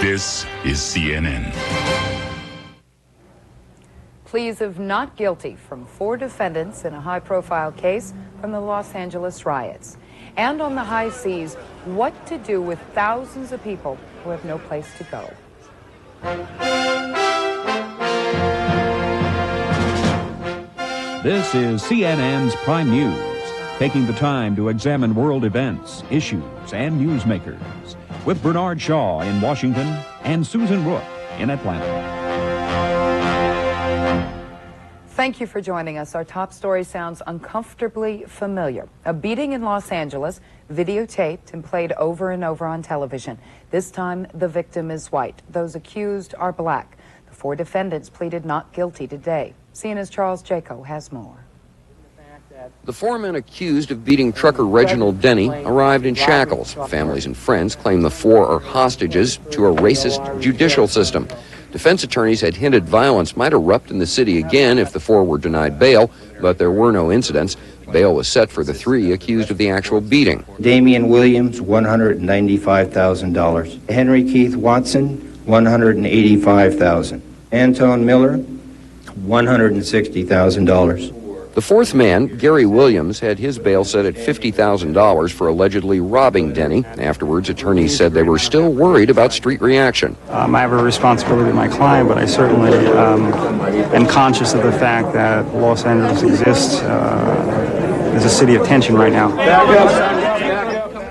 This is CNN. Pleas of not guilty from 4 defendants in a high-profile case from the Los Angeles riots. And on the high seas, what to do with thousands of people who have no place to go. This is CNN's Prime News, taking the time to examine world events, issues, and newsmakers, with Bernard Shaw in Washington and Susan Rook in Atlanta. Thank you for joining us. Our top story sounds uncomfortably familiar. A beating in Los Angeles, videotaped and played over and over on television. This time, the victim is white. Those accused are black. The 4 defendants pleaded not guilty today. CNN's Charles Jaco has more. The 4 men accused of beating trucker Reginald Denny arrived in shackles. Families and friends claim the 4 are hostages to a racist judicial system. Defense attorneys had hinted violence might erupt in the city again if the 4 were denied bail, but there were no incidents. Bail was set for the 3 accused of the actual beating. Damian Williams, $195,000. Henry Keith Watson, $185,000. Anton Miller, $160,000. The 4th man, Gary Williams, had his bail set at $50,000 for allegedly robbing Denny. Afterwards, attorneys said they were still worried about street reaction. I have a responsibility to my client, but I certainly am conscious of the fact that Los Angeles exists as a city of tension right now.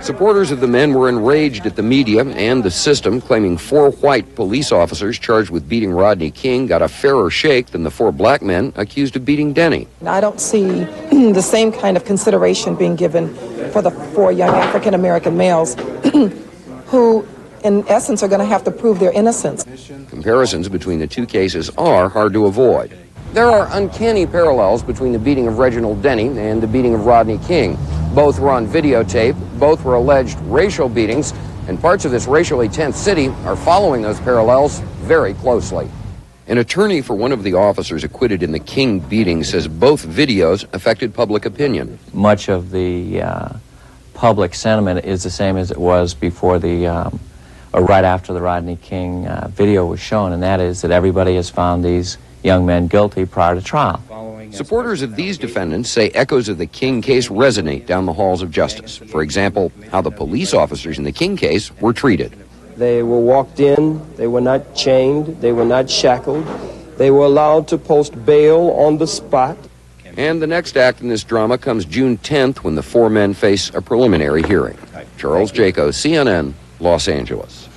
Supporters of the men were enraged at the media and the system, claiming 4 white police officers charged with beating Rodney King got a fairer shake than the 4 black men accused of beating Denny. I don't see the same kind of consideration being given for the 4 young African-American males who, in essence, are going to have to prove their innocence. Comparisons between the 2 cases are hard to avoid. There are uncanny parallels between the beating of Reginald Denny and the beating of Rodney King. Both were on videotape, both were alleged racial beatings, and parts of this racially tense city are following those parallels very closely. An attorney for one of the officers acquitted in the King beating says both videos affected public opinion. Much of the public sentiment is the same as it was before or right after the Rodney King video was shown, and that is that everybody has found these young men guilty prior to trial. Supporters of these defendants say echoes of the King case resonate down the halls of justice. For example, how the police officers in the King case were treated. They were walked in, they were not chained, they were not shackled, they were allowed to post bail on the spot. And the next act in this drama comes June 10th when the 4 men face a preliminary hearing. Charles Jaco, CNN, Los Angeles.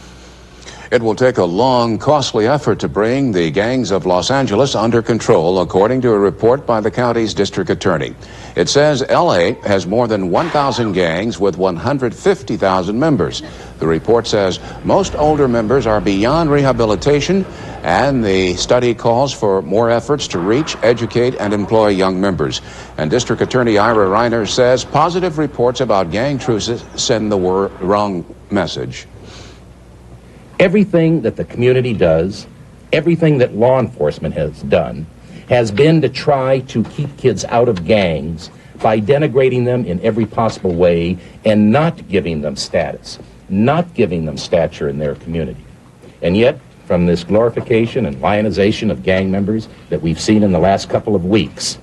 It will take a long, costly effort to bring the gangs of Los Angeles under control, according to a report by the county's district attorney. It says L.A. has more than 1,000 gangs with 150,000 members. The report says most older members are beyond rehabilitation, and the study calls for more efforts to reach, educate, and employ young members. And District Attorney Ira Reiner says positive reports about gang truces send the wrong message. Everything that the community does, everything that law enforcement has done, has been to try to keep kids out of gangs by denigrating them in every possible way and not giving them status, not giving them stature in their community. And yet, from this glorification and lionization of gang members that we've seen in the last couple of weeks,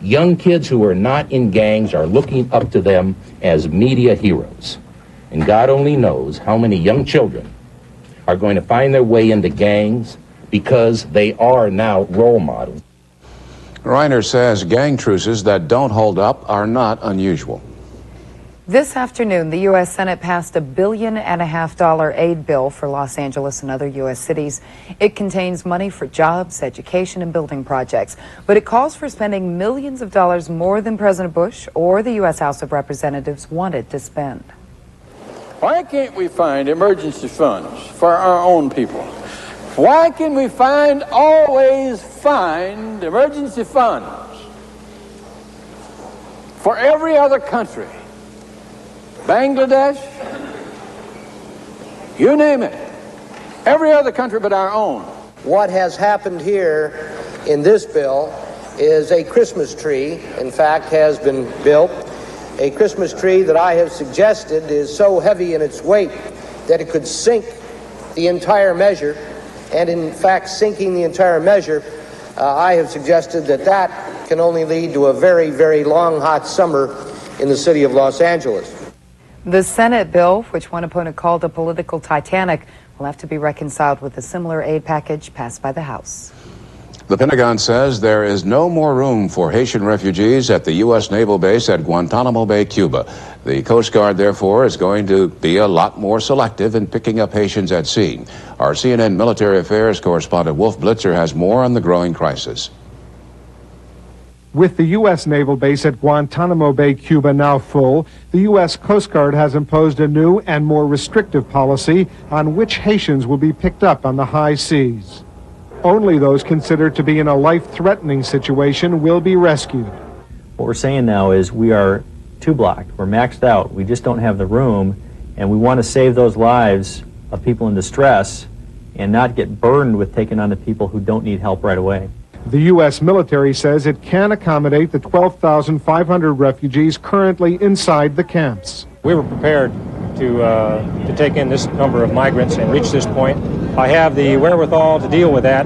young kids who are not in gangs are looking up to them as media heroes. And God only knows how many young children are going to find their way into gangs because they are now role models. Reiner says gang truces that don't hold up are not unusual. This afternoon, the U.S. Senate passed $1.5 billion aid bill for Los Angeles and other U.S. cities. It contains money for jobs, education, and building projects, but it calls for spending millions of dollars more than President Bush or the U.S. House of Representatives wanted to spend. Why can't we find emergency funds for our own people? Why can we always find emergency funds for every other country? Bangladesh, you name it. Every other country but our own. What has happened here in this bill is a Christmas tree, in fact, has been built. A Christmas tree that I have suggested is so heavy in its weight that it could sink the entire measure, and in fact sinking the entire measure, I have suggested that that can only lead to a very, very long, hot summer in the city of Los Angeles. The Senate bill, which one opponent called a political Titanic, will have to be reconciled with a similar aid package passed by the House. The Pentagon says there is no more room for Haitian refugees at the U.S. naval base at Guantanamo Bay, Cuba. The Coast Guard, therefore, is going to be a lot more selective in picking up Haitians at sea. Our CNN military affairs correspondent Wolf Blitzer has more on the growing crisis. With the U.S. naval base at Guantanamo Bay, Cuba now full, the U.S. Coast Guard has imposed a new and more restrictive policy on which Haitians will be picked up on the high seas. Only those considered to be in a life-threatening situation will be rescued. What we're saying now is we are too blocked. We're maxed out. We just don't have the room, and we want to save those lives of people in distress and not get burdened with taking on the people who don't need help right away. The U.S. military says it can accommodate the 12,500 refugees currently inside the camps. We were prepared to take in this number of migrants and reach this point. I have the wherewithal to deal with that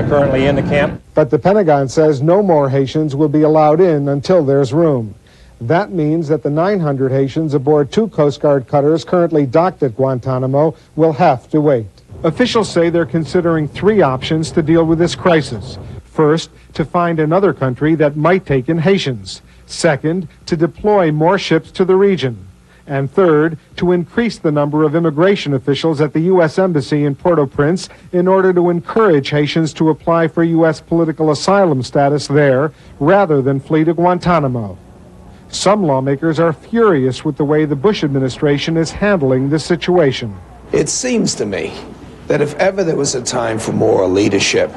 currently in the camp. But the Pentagon says no more Haitians will be allowed in until there's room. That means that the 900 Haitians aboard 2 Coast Guard cutters currently docked at Guantanamo will have to wait. Officials say they're considering 3 options to deal with this crisis. First, to find another country that might take in Haitians. Second, to deploy more ships to the region. And third, to increase the number of immigration officials at the U.S. Embassy in Port-au-Prince in order to encourage Haitians to apply for U.S. political asylum status there rather than flee to Guantanamo. Some lawmakers are furious with the way the Bush administration is handling this situation. It seems to me that if ever there was a time for moral leadership,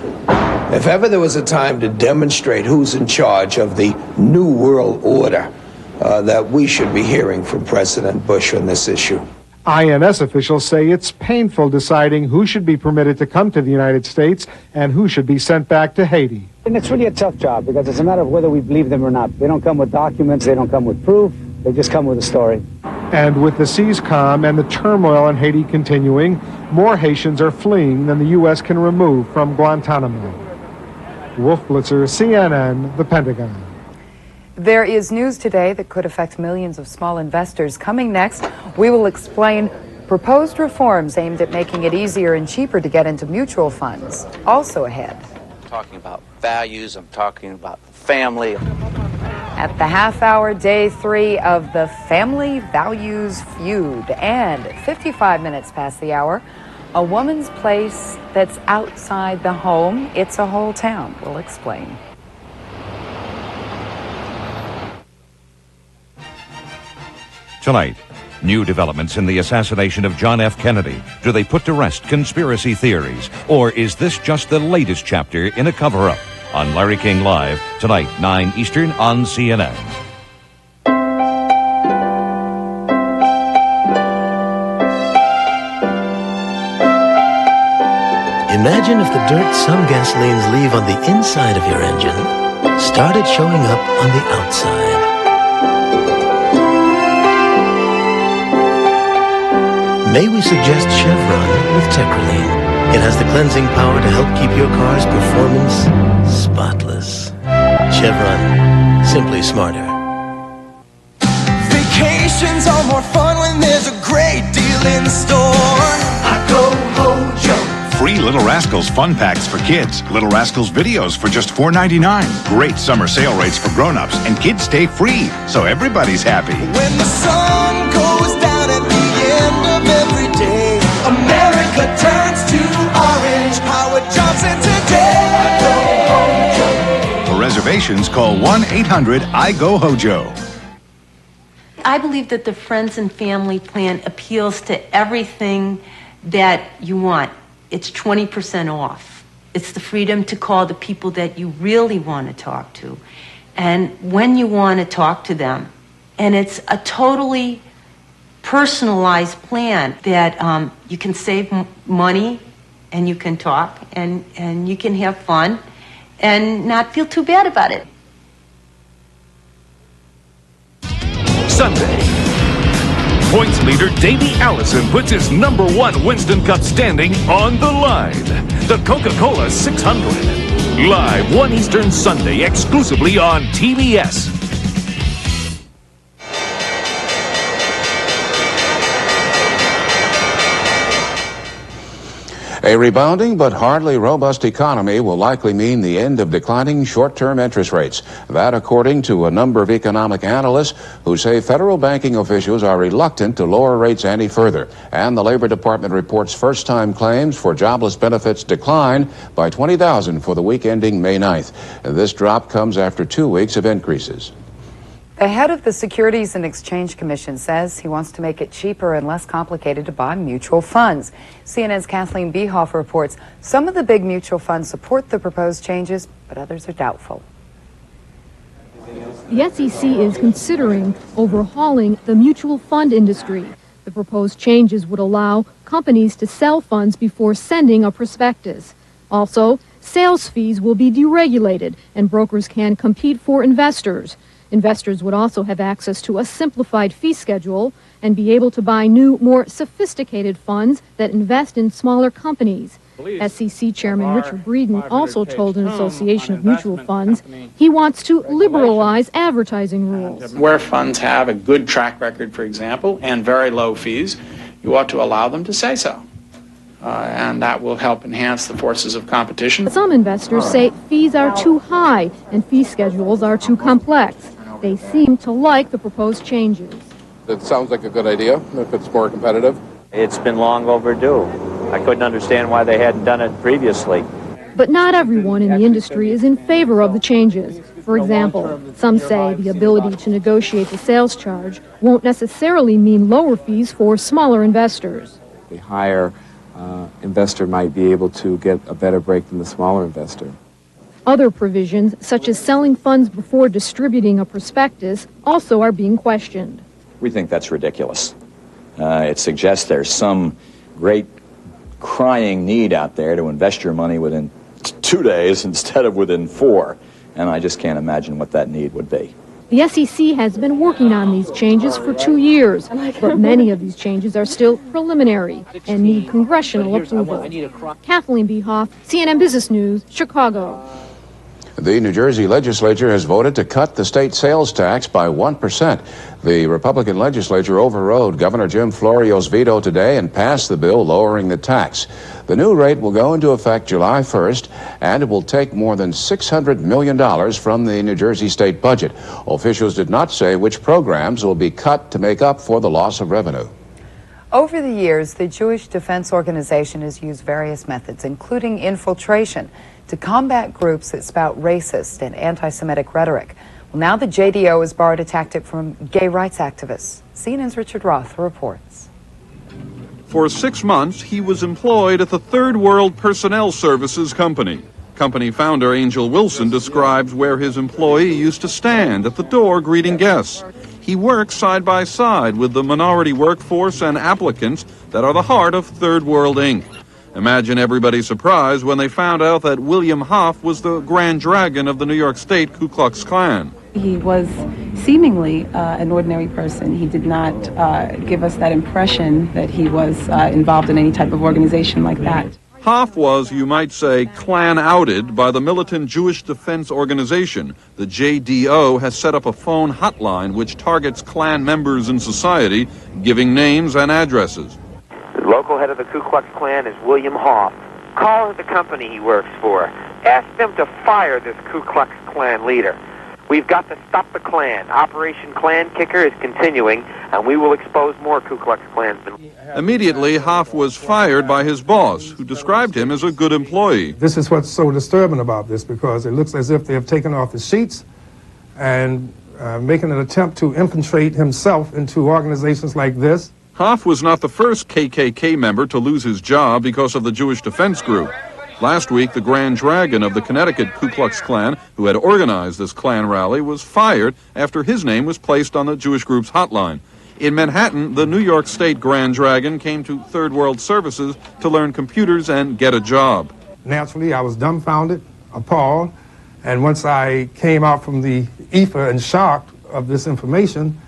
if ever there was a time to demonstrate who's in charge of the New World Order, that we should be hearing from President Bush on this issue. INS officials say it's painful deciding who should be permitted to come to the United States and who should be sent back to Haiti. And it's really a tough job because it's a matter of whether we believe them or not. They don't come with documents, they don't come with proof, they just come with a story. And with the seas calm and the turmoil in Haiti continuing, more Haitians are fleeing than the U.S. can remove from Guantanamo. Wolf Blitzer, CNN, the Pentagon. There is news today that could affect millions of small investors. Coming next, we will explain proposed reforms aimed at making it easier and cheaper to get into mutual funds. Also ahead. I'm talking about values, I'm talking about family. At the half hour, day 3 of the Family Values Feud. And 55 minutes past the hour, a woman's place that's outside the home. It's a whole town. We'll explain. Tonight, new developments in the assassination of John F. Kennedy. Do they put to rest conspiracy theories? Or is this just the latest chapter in a cover-up? On Larry King Live, tonight, 9 Eastern on CNN. Imagine if the dirt some gasolines leave on the inside of your engine started showing up on the outside. May we suggest Chevron with Tetraline. It has the cleansing power to help keep your car's performance spotless. Chevron, simply smarter. Vacations are more fun when there's a great deal in store. I go Hojo. Free Little Rascals fun packs for kids. Little Rascals videos for just $4.99. Great summer sale rates for grown-ups, and kids stay free, so everybody's happy. When the sun goes down at the end of every day, America turns to orange. Howard Johnson today. For reservations, call 1-800-I-GO-HOJO. I believe that the Friends and Family Plan appeals to everything that you want. It's 20% off. It's the freedom to call the people that you really want to talk to and when you want to talk to them. And it's a totally personalized plan that you can save money and you can talk and you can have fun and not feel too bad about it. Sunday, points leader Davey Allison puts his #1 Winston Cup standing on the line. The Coca-Cola 600. Live 1 Eastern Sunday exclusively on TBS. A rebounding but hardly robust economy will likely mean the end of declining short-term interest rates. That according to a number of economic analysts who say federal banking officials are reluctant to lower rates any further. And the Labor Department reports first-time claims for jobless benefits declined by 20,000 for the week ending May 9th. This drop comes after 2 weeks of increases. The head of the Securities and Exchange Commission says he wants to make it cheaper and less complicated to buy mutual funds. CNN's Kathleen Behoff reports some of the big mutual funds support the proposed changes, but others are doubtful. The SEC is considering overhauling the mutual fund industry. The proposed changes would allow companies to sell funds before sending a prospectus. Also, sales fees will be deregulated and brokers can compete for investors. Investors would also have access to a simplified fee schedule and be able to buy new, more sophisticated funds that invest in smaller companies. SEC Chairman Richard Breeden also told an association of mutual funds he wants to liberalize advertising rules. Where funds have a good track record, for example, and very low fees, you ought to allow them to say so. And that will help enhance the forces of competition. Some investors say fees are too high and fee schedules are too complex. They seem to like the proposed changes. It sounds like a good idea if it's more competitive. It's been long overdue. I couldn't understand why they hadn't done it previously. But not everyone in the industry is in favor of the changes. For example, some say the ability to negotiate the sales charge won't necessarily mean lower fees for smaller investors. The higher investor might be able to get a better break than the smaller investor. Other provisions, such as selling funds before distributing a prospectus, also are being questioned. We think that's ridiculous. It suggests there's some great crying need out there to invest your money within 2 days instead of within 4, and I just can't imagine what that need would be. The SEC has been working on these changes for 2 years, but many of these changes are still preliminary and need congressional approval. Kathleen Behoff, CNN Business News, Chicago. The New Jersey legislature has voted to cut the state sales tax by 1%. The Republican legislature overrode Governor Jim Florio's veto today and passed the bill lowering the tax. The new rate will go into effect July 1st, and it will take more than $600 million from the New Jersey state budget. Officials did not say which programs will be cut to make up for the loss of revenue. Over the years, the Jewish Defense Organization has used various methods, including infiltration, to combat groups that spout racist and anti-Semitic rhetoric. Well, now the JDO has borrowed a tactic from gay rights activists. CNN's Richard Roth reports. For 6 months, he was employed at the Third World Personnel Services Company. Company founder Angel Wilson describes where his employee used to stand at the door greeting guests. He works side by side with the minority workforce and applicants that are the heart of Third World Inc. Imagine everybody's surprise when they found out that William Hoff was the Grand Dragon of the New York State Ku Klux Klan. He was seemingly an ordinary person. He did not give us that impression that he was involved in any type of organization like that. Hoff was, you might say, Klan-outed by the militant Jewish Defense Organization. The JDO has set up a phone hotline which targets Klan members in society, giving names and addresses. The local head of the Ku Klux Klan is William Hoff. Call the company he works for. Ask them to fire this Ku Klux Klan leader. We've got to stop the Klan. Operation Klan Kicker is continuing, and we will expose more Ku Klux Klansmen. Immediately, Hoff was fired by his boss, who described him as a good employee. This is what's so disturbing about this, because it looks as if they have taken off the sheets and making an attempt to infiltrate himself into organizations like this. Hoff was not the first KKK member to lose his job because of the Jewish Defense Group. Last week, the Grand Dragon of the Connecticut Ku Klux Klan, who had organized this Klan rally, was fired after his name was placed on the Jewish group's hotline. In Manhattan, the New York State Grand Dragon came to Third World Services to learn computers and get a job. Naturally, I was dumbfounded, appalled, and once I came out from the ether and shocked of this information,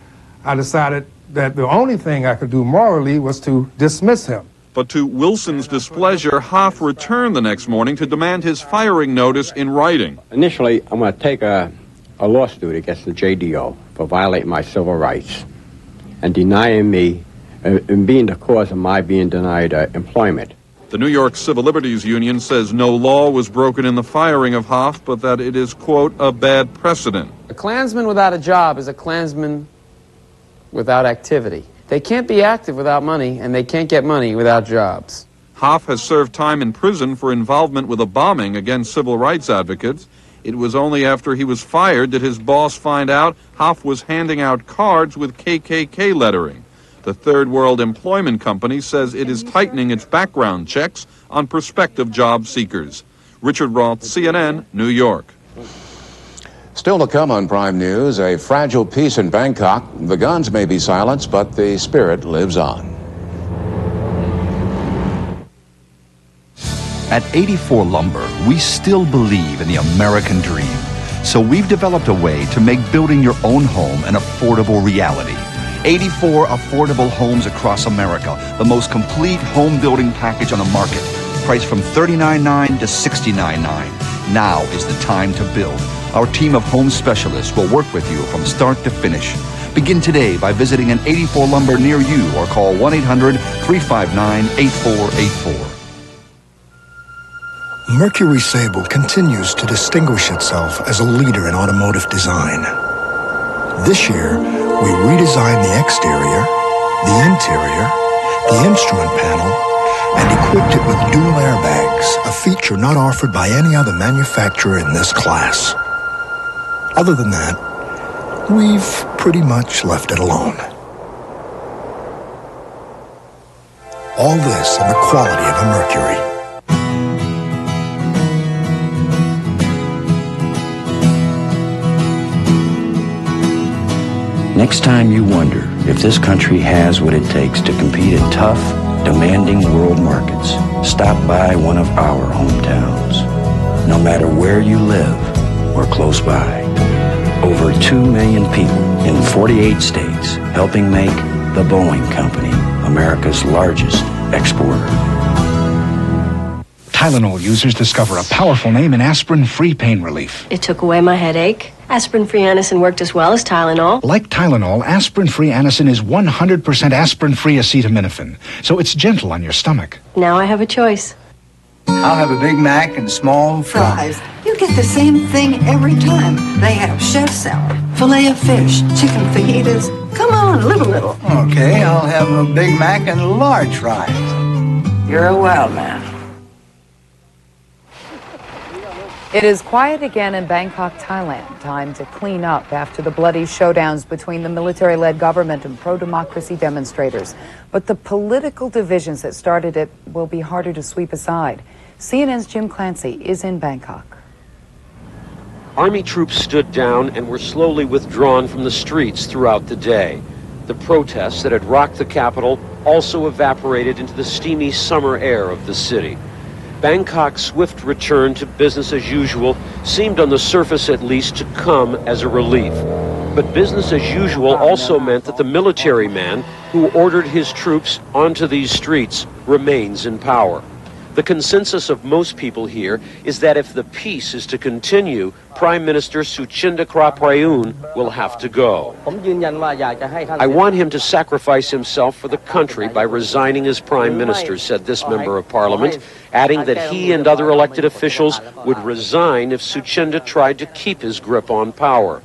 I decided that the only thing I could do morally was to dismiss him. But to Wilson's displeasure, Hoff returned the next morning to demand his firing notice in writing. Initially, I'm going to take a lawsuit against the JDO for violating my civil rights and denying me, and being the cause of my being denied employment. The New York Civil Liberties Union says no law was broken in the firing of Hoff, but that it is, quote, a bad precedent. A Klansman without a job is a Klansman without activity. They can't be active without money, and they can't get money without jobs. Hoff has served time in prison for involvement with a bombing against civil rights advocates. It was only after he was fired that his boss find out Hoff was handing out cards with KKK lettering. The Third World Employment Company says it is tightening its background checks on prospective job seekers. Richard Roth, CNN, New York. Still to come on Prime News, a fragile peace in Bangkok. The guns may be silenced, but the spirit lives on. At 84 Lumber, we still believe in the American dream. So we've developed a way to make building your own home an affordable reality. 84 affordable homes across America, the most complete home building package on the market. Priced from $39.9 to $69.9. Now is the time to build. Our team of home specialists will work with you from start to finish. Begin today by visiting an 84 Lumber near you or call 1-800-359-8484. Mercury Sable continues to distinguish itself as a leader in automotive design. This year, we redesigned the exterior, the interior, the instrument panel, and equipped it with dual airbags, a feature not offered by any other manufacturer in this class. Other than that, we've pretty much left it alone. All this in the quality of a Mercury. Next time you wonder if this country has what it takes to compete in tough, demanding world markets, stop by one of our hometowns. No matter where you live or close by, over 2 million people in 48 states helping make the Boeing Company America's largest exporter. Tylenol users discover a powerful name in aspirin-free pain relief. It took away my headache. Aspirin-free Anacin worked as well as Tylenol. Like Tylenol, aspirin-free Anacin is 100% aspirin-free acetaminophen, so it's gentle on your stomach. Now I have a choice. I'll have a Big Mac and small fries. You get the same thing every time. They have chef salad, filet of fish, chicken fajitas. Come on, live a little. Okay, I'll have a Big Mac and large fries. You're a wild man. It is quiet again in Bangkok, Thailand. Time to clean up after the bloody showdowns between the military-led government and pro-democracy demonstrators. But the political divisions that started it will be harder to sweep aside. CNN's Jim Clancy is in Bangkok. Army troops stood down and were slowly withdrawn from the streets throughout the day. The protests that had rocked the capital also evaporated into the steamy summer air of the city. Bangkok's swift return to business as usual seemed on the surface at least to come as a relief. But business as usual also meant that the military man who ordered his troops onto these streets remains in power. The consensus of most people here is that if the peace is to continue, Prime Minister Suchinda Prayun will have to go. I want him to sacrifice himself for the country by resigning as Prime Minister, said this member of Parliament, adding that he and other elected officials would resign if Suchinda tried to keep his grip on power.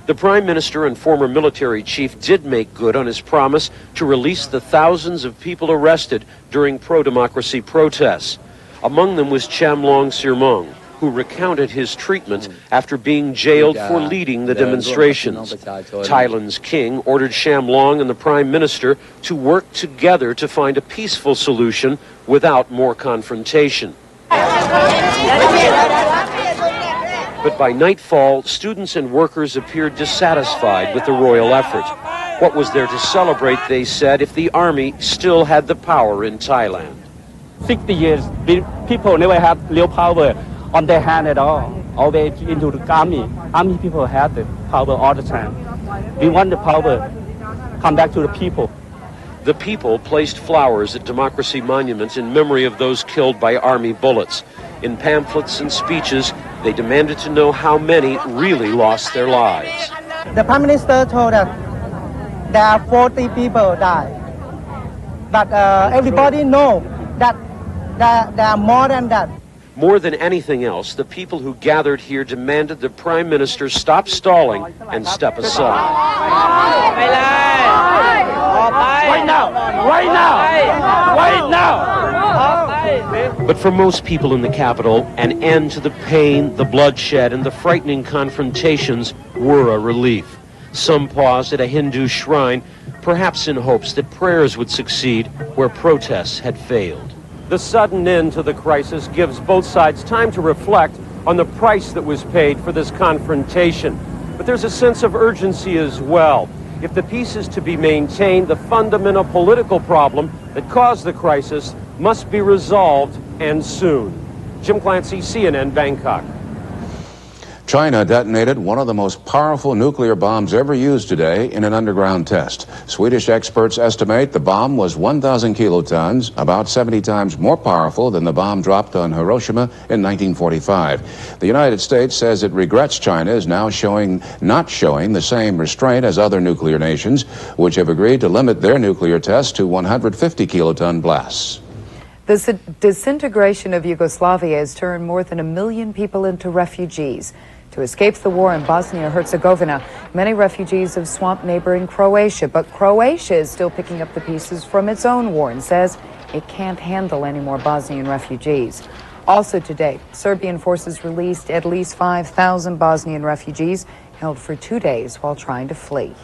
The Prime Minister and former military chief did make good on his promise to release the thousands of people arrested during pro-democracy protests. Among them was Chamlong Sirmong, who recounted his treatment after being jailed for leading the demonstrations. Thailand's king ordered Chamlong and the Prime Minister to work together to find a peaceful solution without more confrontation. But by nightfall, students and workers appeared dissatisfied with the royal effort. What was there to celebrate, they said, if the army still had the power in Thailand? 60 years, people never had real power on their hand at all the way into the army. Army people had the power all the time. We want the power come back to the people. The people placed flowers at democracy monuments in memory of those killed by army bullets. In pamphlets and speeches, they demanded to know how many really lost their lives. The Prime Minister told us there are 40 people died. But everybody knows that there are more than that. More than anything else, the people who gathered here demanded the Prime Minister stop stalling and step aside. Right now! Right now! Right now! But for most people in the capital, an end to the pain, the bloodshed, and the frightening confrontations were a relief. Some paused at a Hindu shrine, perhaps in hopes that prayers would succeed where protests had failed. The sudden end to the crisis gives both sides time to reflect on the price that was paid for this confrontation. But there's a sense of urgency as well. If the peace is to be maintained, the fundamental political problem that caused the crisis must be resolved, and soon. Jim Clancy, CNN, Bangkok. China detonated one of the most powerful nuclear bombs ever used today in an underground test. Swedish experts estimate the bomb was 1,000 kilotons, about 70 times more powerful than the bomb dropped on Hiroshima in 1945. The United States says it regrets China is now not showing the same restraint as other nuclear nations, which have agreed to limit their nuclear tests to 150 kiloton blasts. The disintegration of Yugoslavia has turned more than 1 million people into refugees. To escape the war in Bosnia-Herzegovina, many refugees have swamped neighboring Croatia, but Croatia is still picking up the pieces from its own war and says it can't handle any more Bosnian refugees. Also today, Serbian forces released at least 5,000 Bosnian refugees held for 2 days while trying to flee.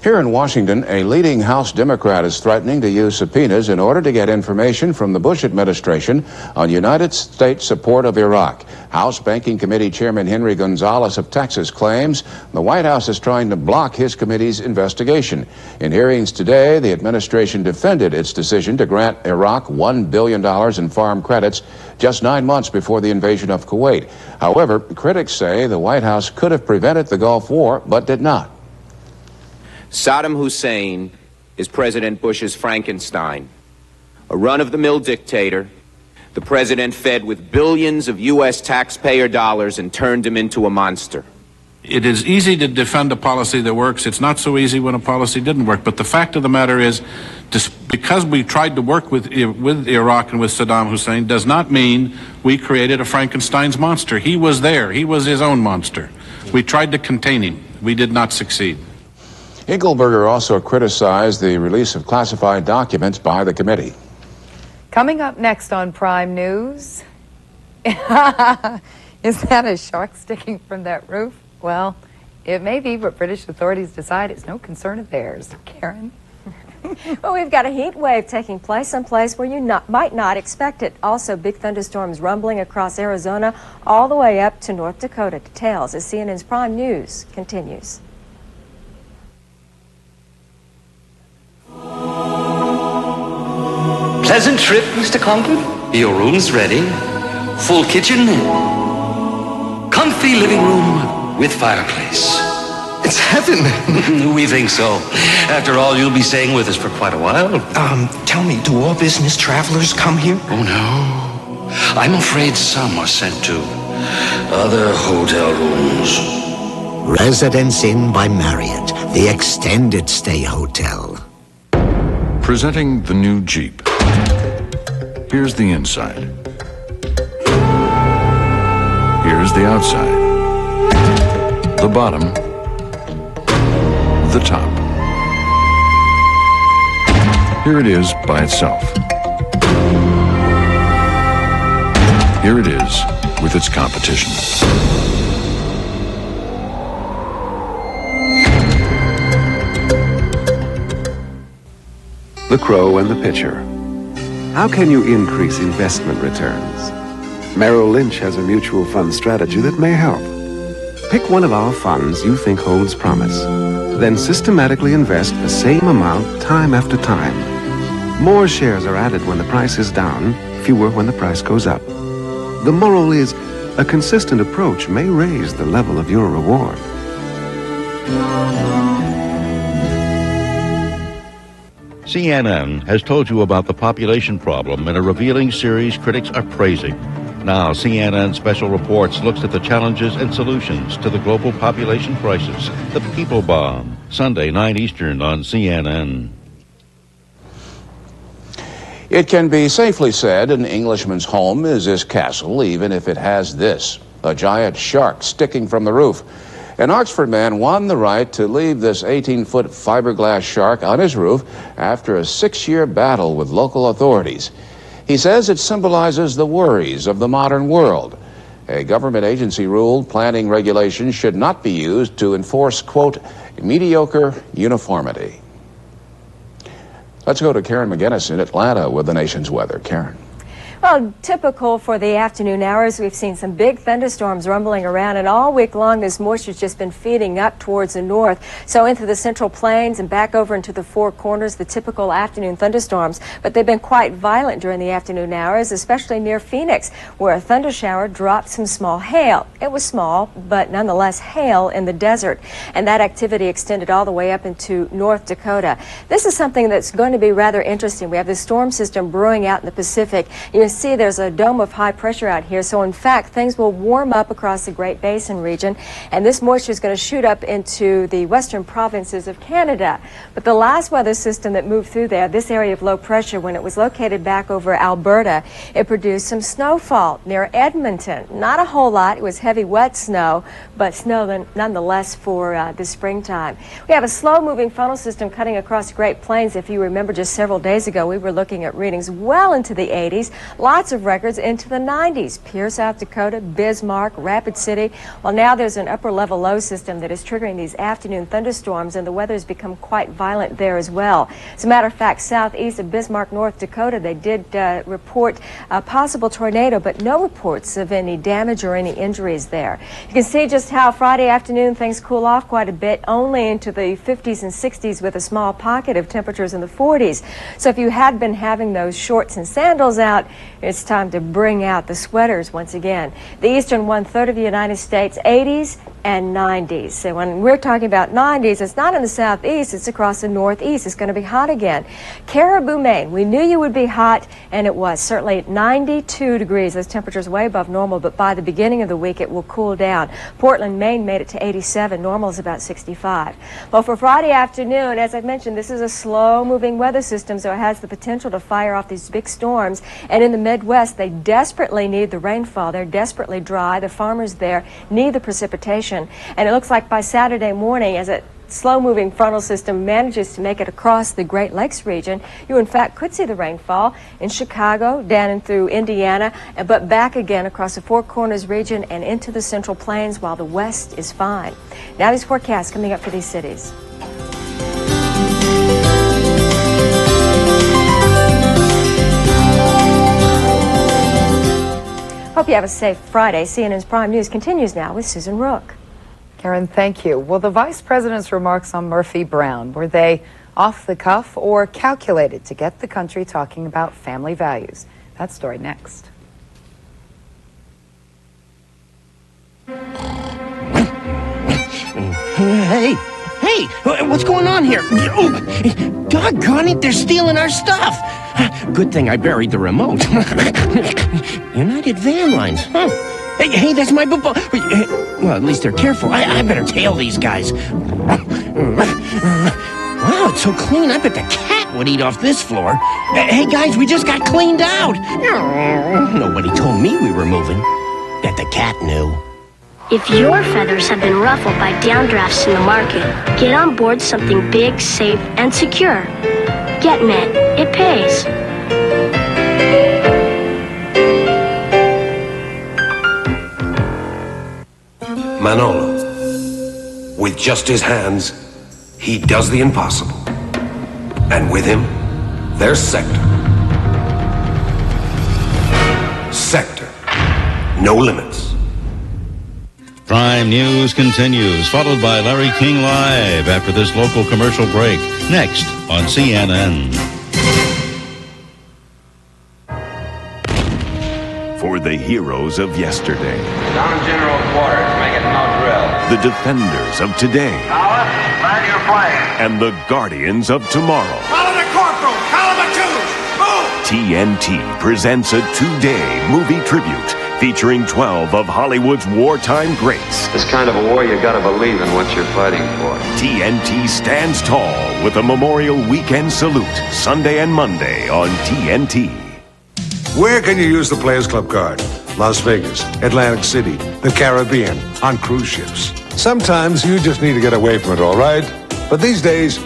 Here in Washington, a leading House Democrat is threatening to use subpoenas in order to get information from the Bush administration on United States support of Iraq. House Banking Committee Chairman Henry Gonzalez of Texas claims the White House is trying to block his committee's investigation. In hearings today, the administration defended its decision to grant Iraq $1 billion in farm credits just 9 months before the invasion of Kuwait. However, critics say the White House could have prevented the Gulf War, but did not. Saddam Hussein is President Bush's Frankenstein, a run-of-the-mill dictator. The president fed with billions of U.S. taxpayer dollars and turned him into a monster. It is easy to defend a policy that works. It's not so easy when a policy didn't work. But the fact of the matter is, because we tried to work with Iraq and with Saddam Hussein does not mean we created a Frankenstein's monster. He was there. He was his own monster. We tried to contain him. We did not succeed. Eagleberger also criticized the release of classified documents by the committee. Coming up next on Prime News, is that a shark sticking from that roof? Well, it may be, but British authorities decide it's no concern of theirs. Karen? Well, we've got a heat wave taking place someplace where you might not expect it. Also, big thunderstorms rumbling across Arizona all the way up to North Dakota. Details as CNN's Prime News continues. Pleasant trip, Mr. Conklin. Your room's ready. Full kitchen. Comfy living room with fireplace. It's heaven. We think so. After all, you'll be staying with us for quite a while. Tell me, do all business travelers come here? Oh, no. I'm afraid some are sent to other hotel rooms. Residence Inn by Marriott, the extended stay hotel. Presenting the new Jeep. Here's the inside. Here's the outside. The bottom. The top. Here it is by itself. Here it is with its competition. The Crow and the Pitcher. How can you increase investment returns? Merrill Lynch has a mutual fund strategy that may help. Pick one of our funds you think holds promise. Then systematically invest the same amount time after time. More shares are added when the price is down, fewer when the price goes up. The moral is, a consistent approach may raise the level of your reward. CNN has told you about the population problem in a revealing series critics are praising. Now, CNN Special Reports looks at the challenges and solutions to the global population crisis, the people bomb, Sunday, 9 Eastern on CNN. It can be safely said an Englishman's home is his castle, even if it has this, a giant shark sticking from the roof. An Oxford man won the right to leave this 18-foot fiberglass shark on his roof after a 6-year battle with local authorities. He says it symbolizes the worries of the modern world. A government agency ruled planning regulations should not be used to enforce, quote, mediocre uniformity. Let's go to Karen McGinnis in Atlanta with the nation's weather. Karen. Well, typical for the afternoon hours, we've seen some big thunderstorms rumbling around, and all week long this moisture's just been feeding up towards the north, so into the central plains and back over into the Four Corners, the typical afternoon thunderstorms. But they've been quite violent during the afternoon hours, especially near Phoenix, where a thunder shower dropped some small hail. It was small, but nonetheless hail in the desert, and that activity extended all the way up into North Dakota. This is something that's going to be rather interesting. We have this storm system brewing out in the Pacific. You can see there's a dome of high pressure out here, so in fact things will warm up across the Great Basin region, and this moisture is going to shoot up into the western provinces of Canada. But the last weather system that moved through there, this area of low pressure, when it was located back over Alberta, it produced some snowfall near Edmonton. Not a whole lot. It was heavy wet snow, but snow nonetheless for the springtime. We have a slow moving funnel system cutting across the Great Plains. If you remember, just several days ago we were looking at readings well into the 80s. Lots of records into the 90s. Pierre, South Dakota, Bismarck, Rapid City. Well, now there's an upper level low system that is triggering these afternoon thunderstorms, and the weather has become quite violent there as well. As a matter of fact, southeast of Bismarck, North Dakota, they did report a possible tornado, but no reports of any damage or any injuries there. You can see just how Friday afternoon things cool off quite a bit, only into the 50s and 60s with a small pocket of temperatures in the 40s. So if you had been having those shorts and sandals out, it's time to bring out the sweaters once again. The eastern one-third of the United States, 80s and 90s. So when we're talking about 90s, it's not in the southeast, it's across the northeast. It's going to be hot again. Caribou, Maine, we knew you would be hot, and it was certainly 92 degrees. Those temperatures way above normal, but by the beginning of the week it will cool down. Portland, Maine made it to 87. Normal is about 65. Well, for Friday afternoon, as I've mentioned, this is a slow-moving weather system, so it has the potential to fire off these big storms. And in the Midwest, they desperately need the rainfall. They're desperately dry. The farmers there need the precipitation. And it looks like by Saturday morning, as a slow-moving frontal system manages to make it across the Great Lakes region, you in fact could see the rainfall in Chicago, down and through Indiana, but back again across the Four Corners region and into the Central Plains, while the west is fine. Now these forecasts coming up for these cities. Hope you have a safe Friday. CNN's Prime News continues now with Susan Rook. Karen, thank you. Well, the Vice President's remarks on Murphy Brown, were they off the cuff or calculated to get the country talking about family values? That story next. Hey, what's going on here? Oh, doggone it, they're stealing our stuff. Good thing I buried the remote. United Van Lines, huh? Hey, that's my book. Well, at least they're careful. I better tail these guys. Wow, it's so clean. I bet the cat would eat off this floor. Hey, guys, we just got cleaned out. Nobody told me we were moving. Bet the cat knew. If your feathers have been ruffled by downdrafts in the market, get on board something big, safe, and secure. GetNet. It pays. Manolo. With just his hands, he does the impossible. And with him, there's Sector. Sector. No limits. Prime News continues, followed by Larry King Live after this local commercial break. Next on CNN. For the heroes of yesterday. Down in general quarters, making no drill. The defenders of today. Tower, man your flag. And the guardians of tomorrow. Follow the corporal. TNT presents a two-day movie tribute featuring 12 of Hollywood's wartime greats. This kind of a war, you gotta believe in what you're fighting for. TNT stands tall with a Memorial Weekend salute Sunday and Monday on TNT. Where can you use the Players Club card? Las Vegas, Atlantic City, the Caribbean, on cruise ships. Sometimes you just need to get away from it, all right? But these days,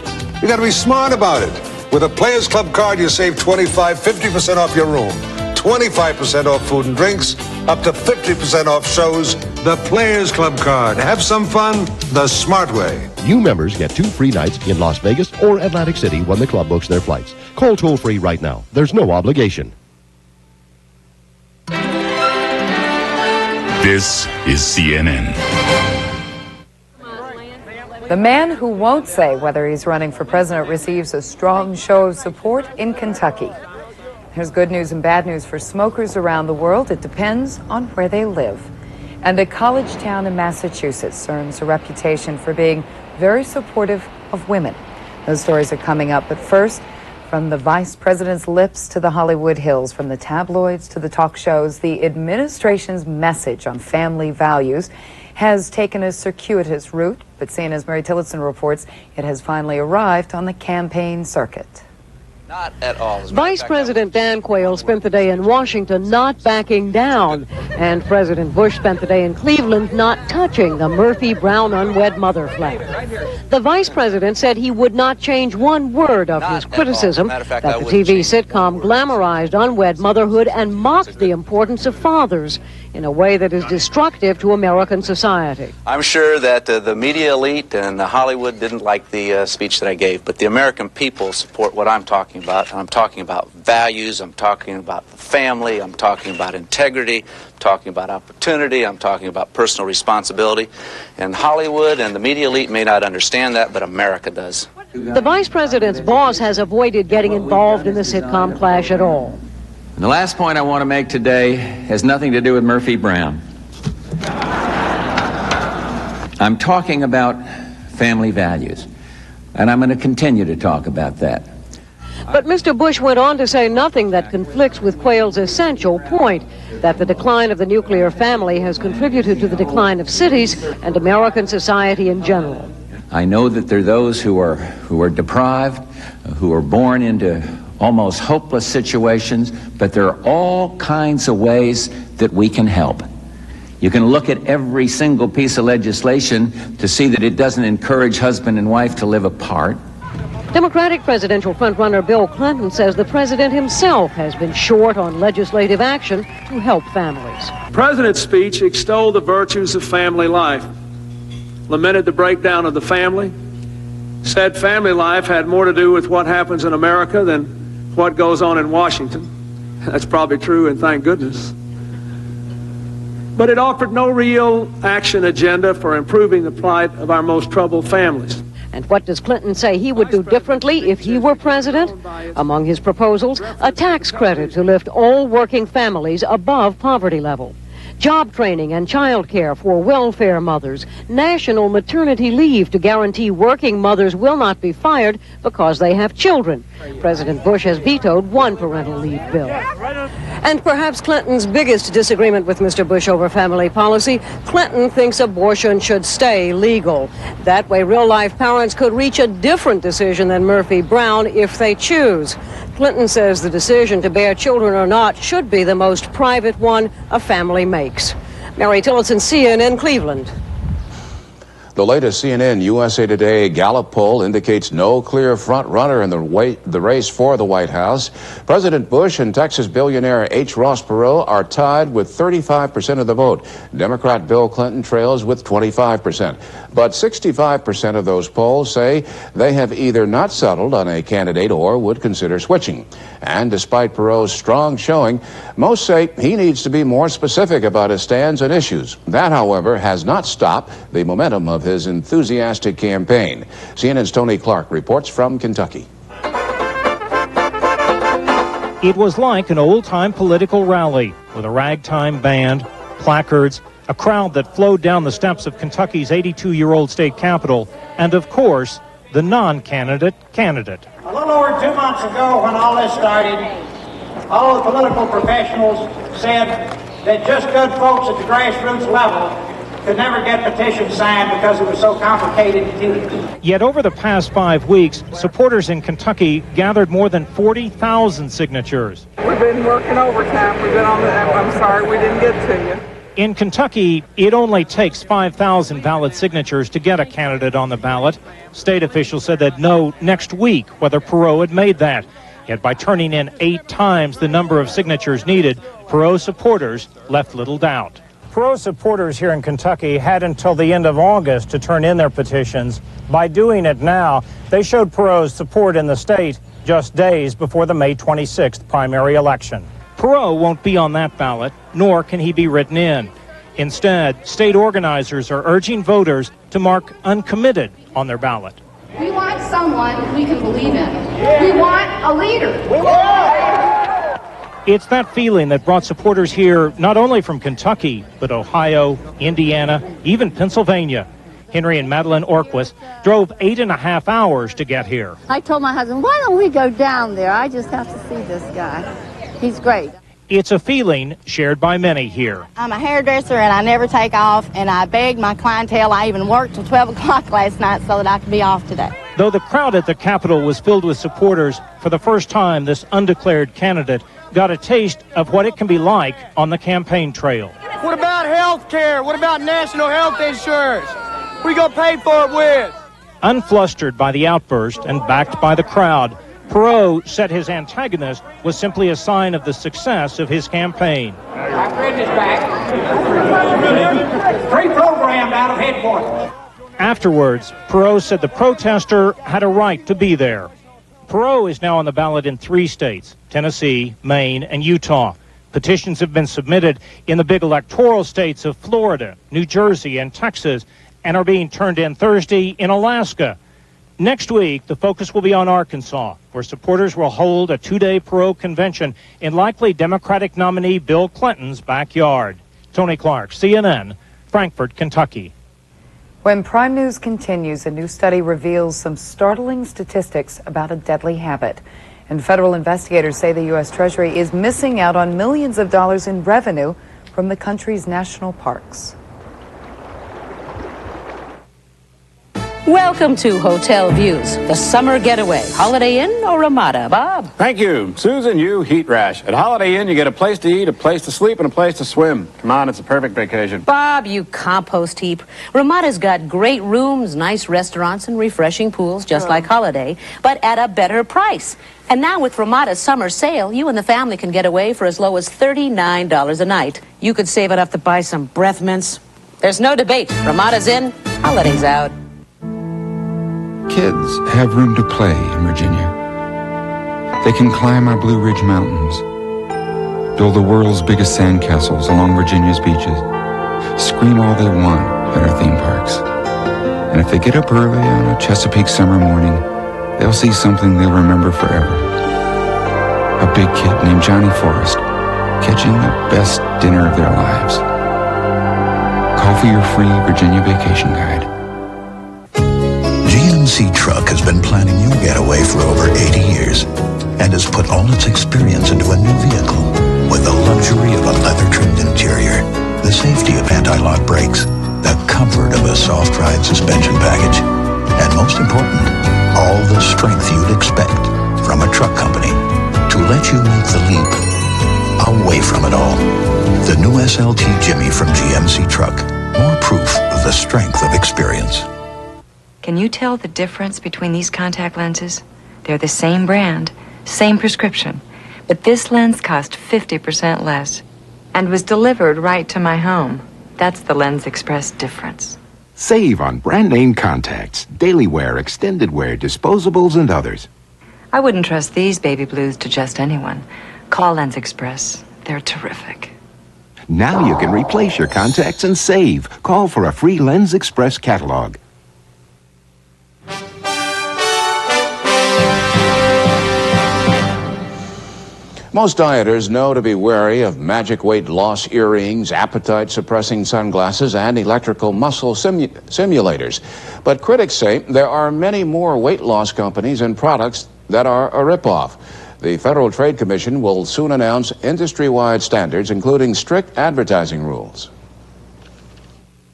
you gotta be smart about it. With a Players Club card, you save 50% off your room, 25% off food and drinks, up to 50% off shows. The Players Club card. Have some fun the smart way. New members get 2 free nights in Las Vegas or Atlantic City when the club books their flights. Call toll-free right now. There's no obligation. This is CNN. The man who won't say whether he's running for president receives a strong show of support in Kentucky. There's good news and bad news for smokers around the world. It depends on where they live. And a college town in Massachusetts earns a reputation for being very supportive of women. Those stories are coming up, but first, from the vice president's lips to the Hollywood Hills, from the tabloids to the talk shows, the administration's message on family values has taken a circuitous route, but CNN's Mary Tillotson reports it has finally arrived on the campaign circuit. Not at all. Vice President Dan Quayle spent the day in Washington not backing down, and President Bush spent the day in Cleveland not touching the Murphy Brown unwed mother flag. The vice president said he would not change one word of his criticism that the TV sitcom glamorized unwed motherhood and mocked the importance of fathers in a way that is destructive to American society. I'm sure that the media elite and Hollywood didn't like the speech that I gave, but the American people support what I'm talking about. I'm talking about values, I'm talking about the family, I'm talking about integrity, I'm talking about opportunity, I'm talking about personal responsibility. And Hollywood and the media elite may not understand that, but America does. The vice president's boss has avoided getting involved in the sitcom clash at all. And the last point I want to make today has nothing to do with Murphy Brown. I'm talking about family values, and I'm going to continue to talk about that. But Mr. Bush went on to say nothing that conflicts with Quayle's essential point, that the decline of the nuclear family has contributed to the decline of cities and American society in general. I know that there are those who are deprived, who are born into almost hopeless situations, but there are all kinds of ways that we can help. You can look at every single piece of legislation to see that it doesn't encourage husband and wife to live apart. Democratic presidential frontrunner Bill Clinton says the president himself has been short on legislative action to help families. The president's speech extolled the virtues of family life, lamented the breakdown of the family, said family life had more to do with what happens in America than what goes on in Washington. That's probably true, and thank goodness. But it offered no real action agenda for improving the plight of our most troubled families. And what does Clinton say he would do differently if he were president? Among his proposals, a tax credit to lift all working families above poverty level, job training and child care for welfare mothers, national maternity leave to guarantee working mothers will not be fired because they have children. President Bush has vetoed one parental leave bill. And perhaps Clinton's biggest disagreement with Mr. Bush over family policy, Clinton thinks abortion should stay legal. That way real-life parents could reach a different decision than Murphy Brown if they choose. Clinton says the decision to bear children or not should be the most private one a family makes. Mary Tillotson, CNN, Cleveland. The latest CNN USA Today Gallup poll indicates no clear front runner in the race for the White House. President Bush and Texas billionaire H. Ross Perot are tied with 35% of the vote. Democrat Bill Clinton trails with 25%. But 65% of those polls say they have either not settled on a candidate or would consider switching. And despite Perot's strong showing, most say he needs to be more specific about his stands and issues. That, however, has not stopped the momentum of his enthusiastic campaign. CNN's Tony Clark reports from Kentucky. It was like an old-time political rally with a ragtime band, placards, a crowd that flowed down the steps of Kentucky's 82-year-old state capitol, and, of course, the non-candidate candidate. A little over 2 months ago when all this started, all the political professionals said that just good folks at the grassroots level could never get petitions signed because it was so complicated and tedious. Yet over the past 5 weeks, supporters in Kentucky gathered more than 40,000 signatures. We've been working overtime. We've been on the, I'm sorry we didn't get to you. In Kentucky, it only takes 5,000 valid signatures to get a candidate on the ballot. State officials said they'd know next week whether Perot had made that. Yet by turning in 8 times the number of signatures needed, Perot supporters left little doubt. Perot supporters here in Kentucky had until the end of August to turn in their petitions. By doing it now, they showed Perot's support in the state just days before the May 26th primary election. Perot won't be on that ballot, nor can he be written in. Instead, state organizers are urging voters to mark uncommitted on their ballot. We want someone we can believe in. We want a leader. It's that feeling that brought supporters here not only from Kentucky, but Ohio, Indiana, even Pennsylvania. Henry and Madeline Orquist drove 8.5 hours to get here. I told my husband, why don't we go down there? I just have to see this guy. He's great. It's a feeling shared by many here. I'm a hairdresser and I never take off, and I begged my clientele. I even worked till 12 o'clock last night so that I could be off today. Though the crowd at the Capitol was filled with supporters, for the first time this undeclared candidate got a taste of what it can be like on the campaign trail. What about health care? What about national health insurance? What are you going to pay for it with? Unflustered by the outburst and backed by the crowd, Perot said his antagonist was simply a sign of the success of his campaign. My friend is back. Pre-programmed out of headquarters. Afterwards, Perot said the protester had a right to be there. Perot is now on the ballot in 3 states, Tennessee, Maine, and Utah. Petitions have been submitted in the big electoral states of Florida, New Jersey, and Texas, and are being turned in Thursday in Alaska. Next week, the focus will be on Arkansas, where supporters will hold a 2-day Perot convention in likely Democratic nominee Bill Clinton's backyard. Tony Clark, CNN, Frankfort, Kentucky. When Prime News continues, a new study reveals some startling statistics about a deadly habit. And federal investigators say the U.S. Treasury is missing out on millions of dollars in revenue from the country's national parks. Welcome to Hotel Views, the summer getaway. Holiday Inn or Ramada? Bob? Thank you. Susan, you heat rash. At Holiday Inn, you get a place to eat, a place to sleep, and a place to swim. Come on, it's a perfect vacation. Bob, you compost heap. Ramada's got great rooms, nice restaurants, and refreshing pools, just like Holiday, but at a better price. And now with Ramada's summer sale, you and the family can get away for as low as $39 a night. You could save enough to buy some breath mints. There's no debate. Ramada's in, Holiday's out. Kids have room to play in Virginia. They can climb our Blue Ridge Mountains, build the world's biggest sandcastles along Virginia's beaches, scream all they want at our theme parks. And if they get up early on a Chesapeake summer morning, they'll see something they'll remember forever. A big kid named Johnny Forrest catching the best dinner of their lives. Call for your free Virginia Vacation Guide. GMC Truck has been planning your getaway for over 80 years and has put all its experience into a new vehicle with the luxury of a leather-trimmed interior, the safety of anti-lock brakes, the comfort of a soft ride suspension package, and most important, all the strength you'd expect from a truck company to let you make the leap away from it all. The new SLT Jimmy from GMC Truck, more proof of the strength of experience. Can you tell the difference between these contact lenses? They're the same brand, same prescription, but this lens cost 50% less and was delivered right to my home. That's the Lens Express difference. Save on brand name contacts, daily wear, extended wear, disposables, and others. I wouldn't trust these baby blues to just anyone. Call Lens Express. They're terrific. Now you can replace your contacts and save. Call for a free Lens Express catalog. Most dieters know to be wary of magic weight loss earrings, appetite-suppressing sunglasses, and electrical muscle simulators. But critics say there are many more weight loss companies and products that are a ripoff. The Federal Trade Commission will soon announce industry-wide standards, including strict advertising rules.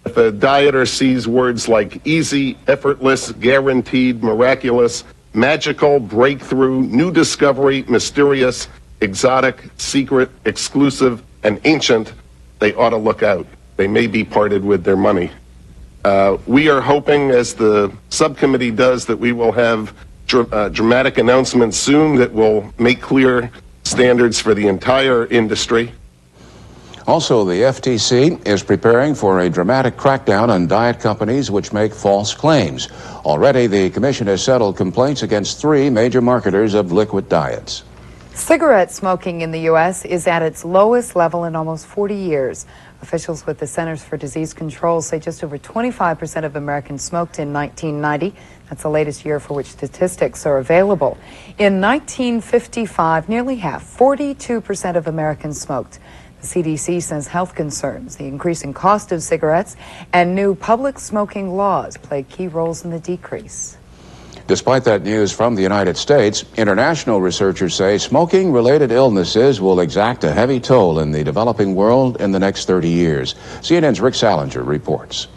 If a dieter sees words like easy, effortless, guaranteed, miraculous, magical, breakthrough, new discovery, mysterious, exotic, secret, exclusive, and ancient, they ought to look out. They may be parted with their money. We are hoping, as the subcommittee does, that we will have dramatic announcements soon that will make clear standards for the entire industry. Also, the FTC is preparing for a dramatic crackdown on diet companies which make false claims. Already, the commission has settled complaints against 3 major marketers of liquid diets. Cigarette smoking in the U.S. is at its lowest level in almost 40 years. Officials with the Centers for Disease Control say just over 25% of Americans smoked in 1990. That's the latest year for which statistics are available. In 1955, nearly half, 42% of Americans smoked. The CDC says health concerns, the increasing cost of cigarettes, and new public smoking laws play key roles in the decrease. Despite that news from the United States, international researchers say smoking-related illnesses will exact a heavy toll in the developing world in the next 30 years. CNN's Rick Salinger reports.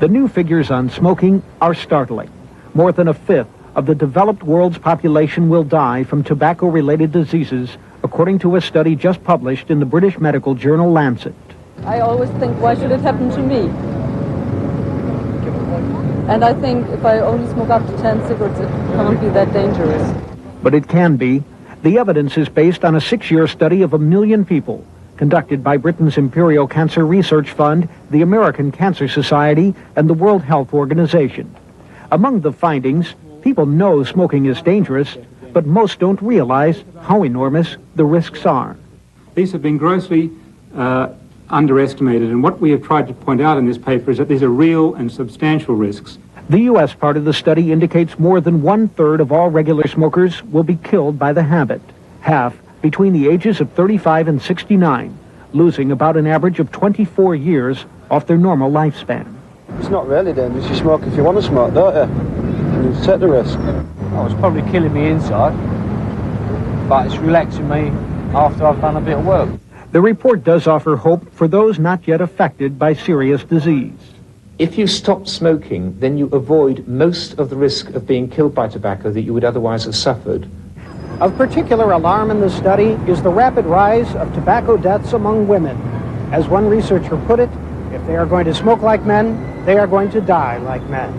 The new figures on smoking are startling. More than a fifth of the developed world's population will die from tobacco-related diseases, according to a study just published in the British medical journal Lancet. I always think, why should it happen to me? And I think if I only smoke up to 10 cigarettes, it can't be that dangerous. But it can be. The evidence is based on a 6-year study of 1 million people, conducted by Britain's Imperial Cancer Research Fund, the American Cancer Society, and the World Health Organization. Among the findings, people know smoking is dangerous, but most don't realize how enormous the risks are. These have been grossly underestimated, and what we have tried to point out in this paper is that these are real and substantial risks. The U.S. part of the study indicates more than 1/3 of all regular smokers will be killed by the habit, half between the ages of 35 and 69, losing about an average of 24 years off their normal lifespan. It's not really dangerous. You smoke if you want to smoke, don't you? And you take the risk. Oh, it's probably killing me inside, but it's relaxing me after I've done a bit of work. The report does offer hope for those not yet affected by serious disease. If you stop smoking, then you avoid most of the risk of being killed by tobacco that you would otherwise have suffered. Of particular alarm in the study is the rapid rise of tobacco deaths among women. As one researcher put it, if they are going to smoke like men, they are going to die like men.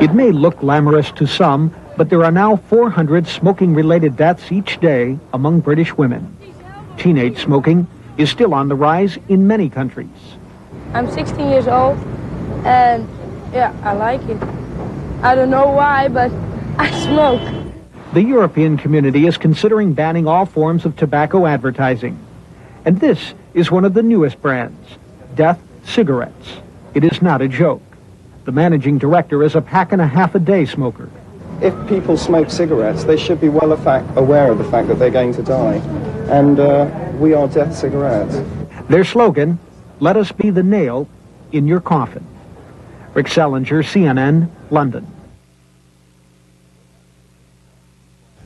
It may look glamorous to some, but there are now 400 smoking-related deaths each day among British women. Teenage smoking is still on the rise in many countries. I'm 16 years old, and yeah, I like it. I don't know why, but I smoke. The European community is considering banning all forms of tobacco advertising. And this is one of the newest brands, Death Cigarettes. It is not a joke. The managing director is a pack-and-a-half-a-day smoker. If people smoke cigarettes, they should be well aware of the fact that they're going to die. And we are Death Cigarettes. Their slogan, let us be the nail in your coffin. Rick Salinger, CNN, London.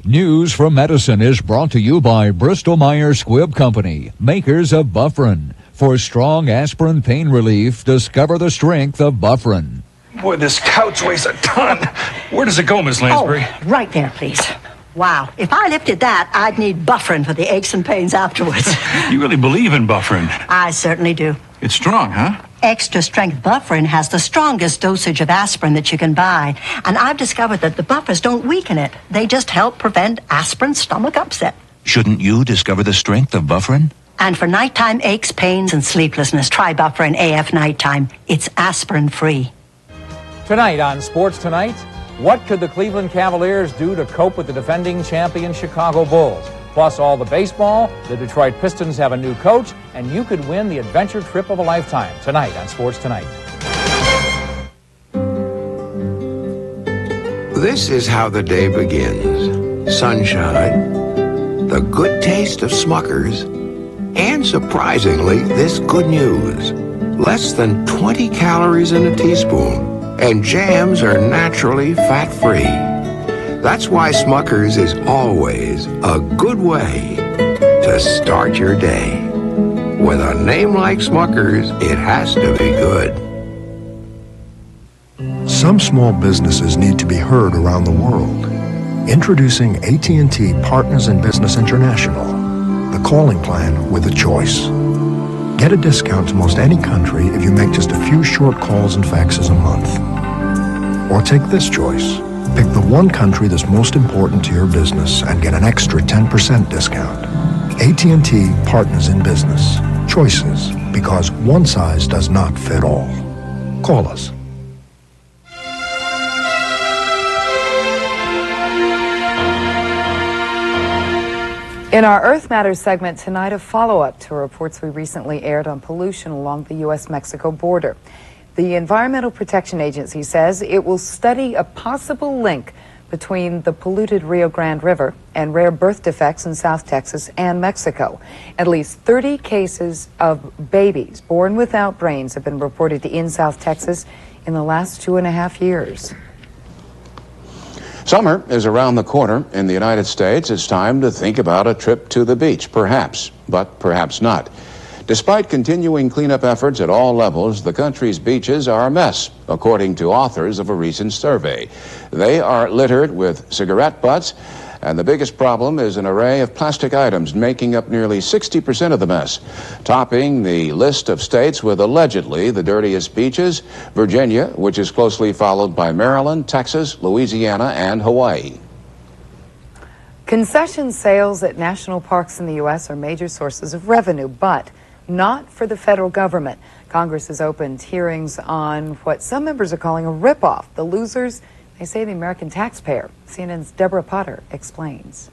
News from Medicine is brought to you by Bristol-Myers Squibb Company, makers of Bufferin. For strong aspirin pain relief, discover the strength of Bufferin. Boy, this couch weighs a ton. Where does it go, Miss Lansbury? Oh, right there, please. Wow, if I lifted that, I'd need Bufferin for the aches and pains afterwards. You really believe in Bufferin? I certainly do. It's strong, huh? Extra strength Bufferin has the strongest dosage of aspirin that you can buy. And I've discovered that the buffers don't weaken it. They just help prevent aspirin stomach upset. Shouldn't you discover the strength of Bufferin? And for nighttime aches, pains, and sleeplessness, try Bufferin AF Nighttime. It's aspirin-free. Tonight on Sports Tonight, what could the Cleveland Cavaliers do to cope with the defending champion Chicago Bulls? Plus all the baseball, the Detroit Pistons have a new coach, and you could win the adventure trip of a lifetime. Tonight on Sports Tonight. This is how the day begins. Sunshine, the good taste of Smuckers, and surprisingly, this good news. Less than 20 calories in a teaspoon, and jams are naturally fat-free. That's why Smucker's is always a good way to start your day. With a name like Smucker's, it has to be good. Some small businesses need to be heard around the world. Introducing AT&T Partners in Business International, the calling plan with a choice. Get a discount to most any country if you make just a few short calls and faxes a month. Or take this choice. Pick the one country that's most important to your business and get an extra 10% discount. AT&T Partners in Business. Choices, because one size does not fit all. Call us. In our Earth Matters segment tonight, a follow-up to reports we recently aired on pollution along the U.S.-Mexico border. The Environmental Protection Agency says it will study a possible link between the polluted Rio Grande River and rare birth defects in South Texas and Mexico. At least 30 cases of babies born without brains have been reported in South Texas in the last 2.5 years. Summer is around the corner in the United States. It's time to think about a trip to the beach, perhaps, but perhaps not. Despite continuing cleanup efforts at all levels, the country's beaches are a mess, according to authors of a recent survey. They are littered with cigarette butts, and the biggest problem is an array of plastic items making up nearly 60% of the mess. Topping the list of states with allegedly the dirtiest beaches, Virginia, which is closely followed by Maryland, Texas, Louisiana, and Hawaii. Concession sales at national parks in the U.S. are major sources of revenue, but not for the federal government. Congress has opened hearings on what some members are calling a ripoff. The losers, they say, the American taxpayer. CNN's Deborah Potter explains.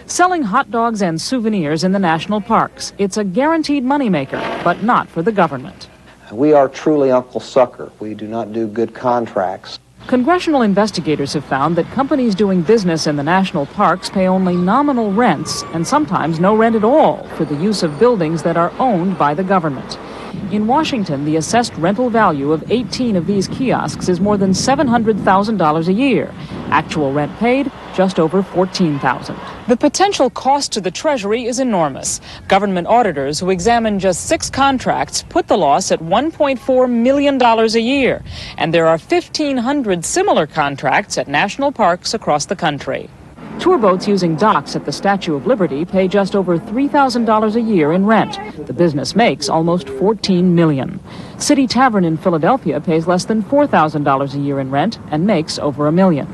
Selling hot dogs and souvenirs in the national parks. It's a guaranteed moneymaker, but not for the government. We are truly Uncle Sucker. We do not do good contracts. Congressional investigators have found that companies doing business in the national parks pay only nominal rents and sometimes no rent at all for the use of buildings that are owned by the government. In Washington, the assessed rental value of 18 of these kiosks is more than $700,000 a year. Actual rent paid, just over $14,000. The potential cost to the Treasury is enormous. Government auditors who examined just 6 contracts put the loss at $1.4 million a year. And there are 1,500 similar contracts at national parks across the country. Tour boats using docks at the Statue of Liberty pay just over $3,000 a year in rent. The business makes almost $14 million. City Tavern in Philadelphia pays less than $4,000 a year in rent and makes over $1 million.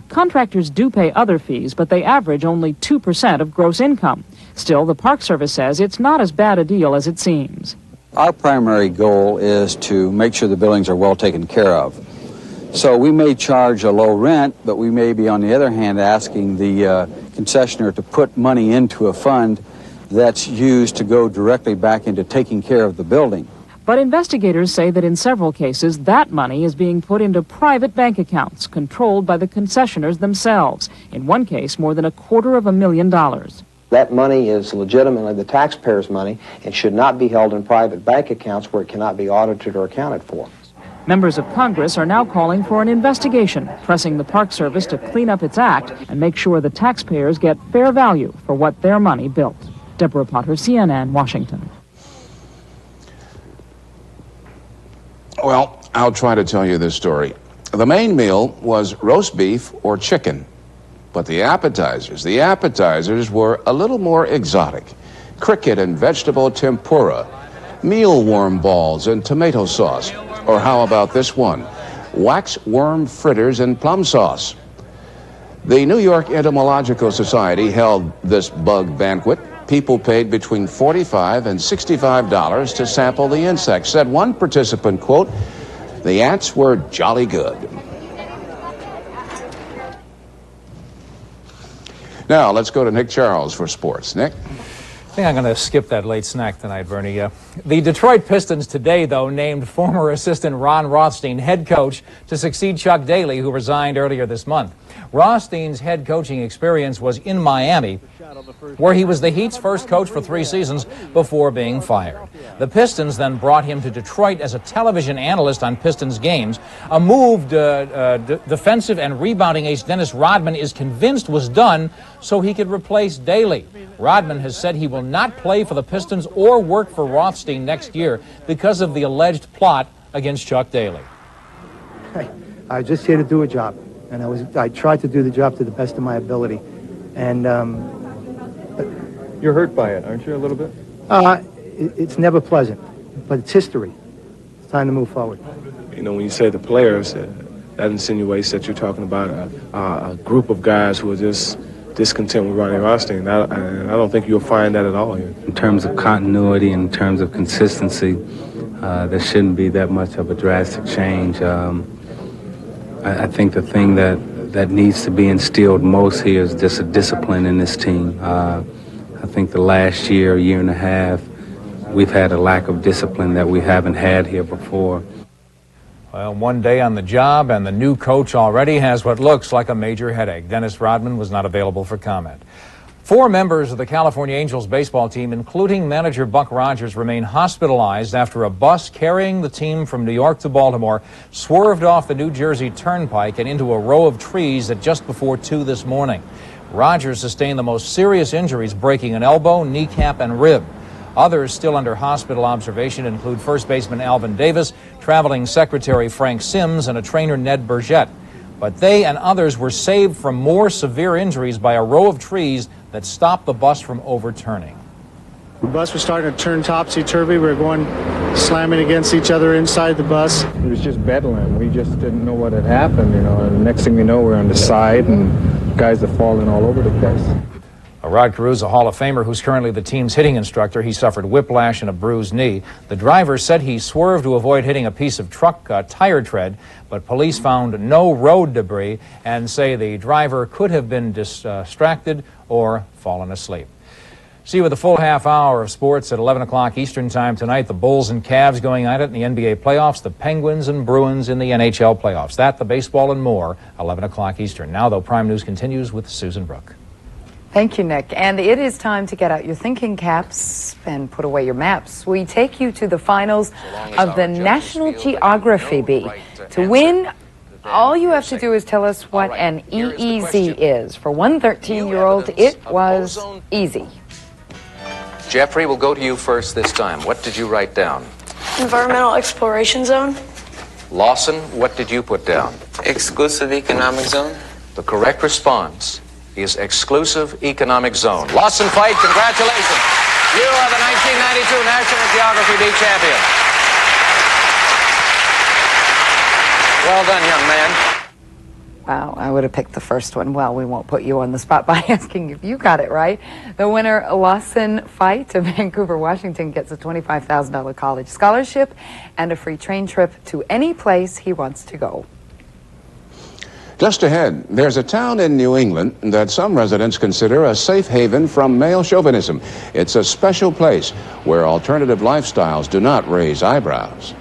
Contractors do pay other fees, but they average only 2% of gross income. Still, the Park Service says it's not as bad a deal as it seems. Our primary goal is to make sure the buildings are well taken care of. So we may charge a low rent, but we may be, on the other hand, asking the concessionaire to put money into a fund that's used to go directly back into taking care of the building. But investigators say that in several cases, that money is being put into private bank accounts controlled by the concessionaires themselves. In one case, more than $250,000. That money is legitimately the taxpayers' money and should not be held in private bank accounts where it cannot be audited or accounted for. Members of Congress are now calling for an investigation, pressing the Park Service to clean up its act and make sure the taxpayers get fair value for what their money built. Deborah Potter, CNN, Washington. Well, I'll try to tell you this story. The main meal was roast beef or chicken, but the appetizers were a little more exotic. Cricket and vegetable tempura, mealworm balls and tomato sauce. Or how about this one? Wax worm fritters and plum sauce. The New York Entomological Society held this bug banquet. People paid between $45 and $65 to sample the insects. Said one participant, quote, "The ants were jolly good." Now, let's go to Nick Charles for sports. Nick? I think I'm going to skip that late snack tonight, Bernie. The Detroit Pistons today, though, named former assistant Ron Rothstein head coach to succeed Chuck Daly, who resigned earlier this month. Rothstein's head coaching experience was in Miami, where he was the Heat's first coach for 3 seasons before being fired. The Pistons then brought him to Detroit as a television analyst on Pistons games, a move defensive and rebounding ace Dennis Rodman is convinced was done so he could replace Daly. Rodman has said he will not play for the Pistons or work for Rothstein next year because of the alleged plot against Chuck Daly. I was just here to do a job, and I tried to do the job to the best of my ability. And you're hurt by it, aren't you, a little bit? It's never pleasant, but it's history. It's time to move forward. You know, when you say the players, that insinuates that you're talking about a group of guys who are just discontent with Ronnie Rothstein. I don't think you'll find that at all here. In terms of continuity, in terms of consistency, there shouldn't be that much of a drastic change. I think the thing that needs to be instilled most here is just a discipline in this team. I think the last year and a half, we've had a lack of discipline that we haven't had here before. Well, one day on the job, and the new coach already has what looks like a major headache. Dennis Rodman was not available for comment. 4 members of the California Angels baseball team, including manager Buck Rogers, remain hospitalized after a bus carrying the team from New York to Baltimore swerved off the New Jersey Turnpike and into a row of trees at just before 2 this morning. Rogers sustained the most serious injuries, breaking an elbow, kneecap, and rib. Others still under hospital observation include first baseman Alvin Davis, traveling secretary Frank Sims, and a trainer Ned Burgett. But they and others were saved from more severe injuries by a row of trees that stopped the bus from overturning. The bus was starting to turn topsy-turvy. We were going slamming against each other inside the bus. It was just bedlam. We just didn't know what had happened, you know. And the next thing we know, we're on the side, and guys are falling all over the place. Rod Carew, a Hall of Famer who's currently the team's hitting instructor. He suffered whiplash and a bruised knee. The driver said he swerved to avoid hitting a piece of truck tire tread, but police found no road debris and say the driver could have been distracted or fallen asleep. See you with a full half hour of sports at 11 o'clock Eastern Time tonight. The Bulls and Cavs going at it in the NBA playoffs, the Penguins and Bruins in the NHL playoffs. That, the baseball, and more, 11 o'clock Eastern. Now, though, Prime News continues with Susan Brooke. Thank you, Nick. And it is time to get out your thinking caps and put away your maps. We take you to the finals of the National Geography Bee. To win, all you have to do is tell us what an EEZ is. For one 13-year-old, it was easy. Jeffrey, we'll go to you first this time. What did you write down? Environmental Exploration Zone. Lawson, what did you put down? Exclusive Economic Zone. The correct response is Exclusive Economic Zone. Lawson Fight, congratulations. You are the 1992 National Geography Bee champion. Well done, young man. Wow, I would have picked the first one. Well, we won't put you on the spot by asking if you got it right. The winner, Lawson Fight of Vancouver, Washington, gets a $25,000 college scholarship and a free train trip to any place he wants to go. Just ahead, there's a town in New England that some residents consider a safe haven from male chauvinism. It's a special place where alternative lifestyles do not raise eyebrows.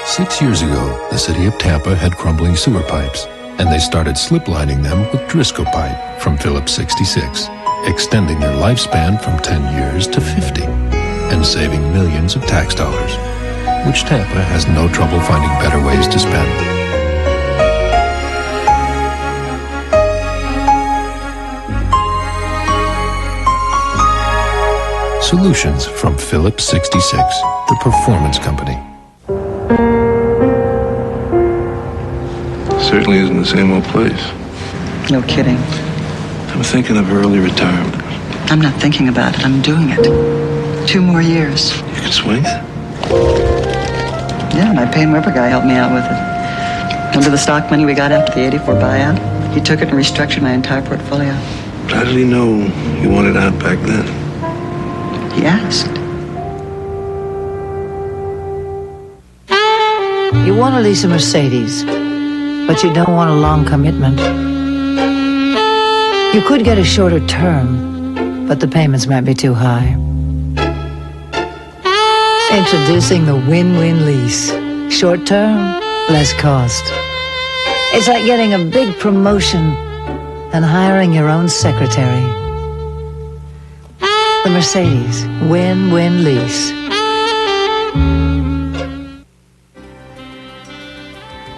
6 years ago, the city of Tampa had crumbling sewer pipes, and they started slip-lining them with Driscoll pipe from Phillips 66, extending their lifespan from 10 years to 50, and saving millions of tax dollars, which Tampa has no trouble finding better ways to spend. Solutions from Phillips 66, the performance company. Certainly isn't the same old place. No kidding. I'm thinking of early retirement. I'm not thinking about it. I'm doing it. 2 more years. You can swing it? Yeah, my Payne Weber guy helped me out with it. Remember the stock money we got after the '84 buyout? He took it and restructured my entire portfolio. How did he know you wanted out back then? He asked. You want to lease a Mercedes, but you don't want a long commitment. You could get a shorter term, but the payments might be too high. Introducing the win-win lease. Short term, less cost. It's like getting a big promotion and hiring your own secretary. The Mercedes win-win lease.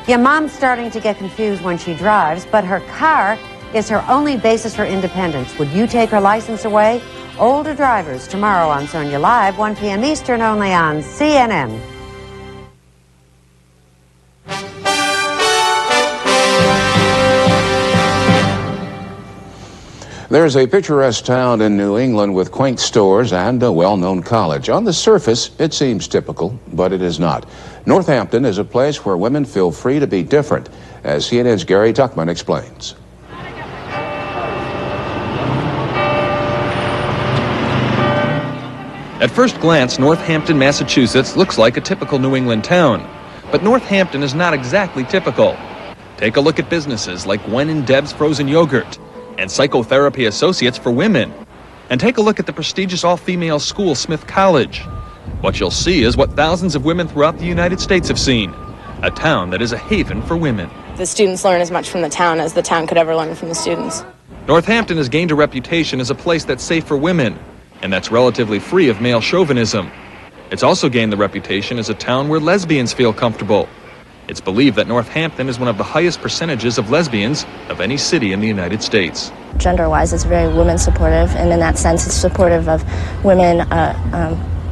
Your mom's starting to get confused when she drives, but her car is her only basis for independence. Would you take her license away? Older drivers tomorrow on Sonia Live, 1 p.m. Eastern, only on CNN. There's a picturesque town in New England with quaint stores and a well-known college. On the surface, it seems typical, but it is not. Northampton is a place where women feel free to be different, as CNN's Gary Tuckman explains. At first glance, Northampton, Massachusetts looks like a typical New England town. But Northampton is not exactly typical. Take a look at businesses like Gwen and Deb's Frozen Yogurt and Psychotherapy Associates for Women. And take a look at the prestigious all-female school, Smith College. What you'll see is what thousands of women throughout the United States have seen. A town that is a haven for women. The students learn as much from the town as the town could ever learn from the students. Northampton has gained a reputation as a place that's safe for women, and that's relatively free of male chauvinism. It's also gained the reputation as a town where lesbians feel comfortable. It's believed that Northampton is one of the highest percentages of lesbians of any city in the United States. Gender-wise, it's very women-supportive, and in that sense, it's supportive of women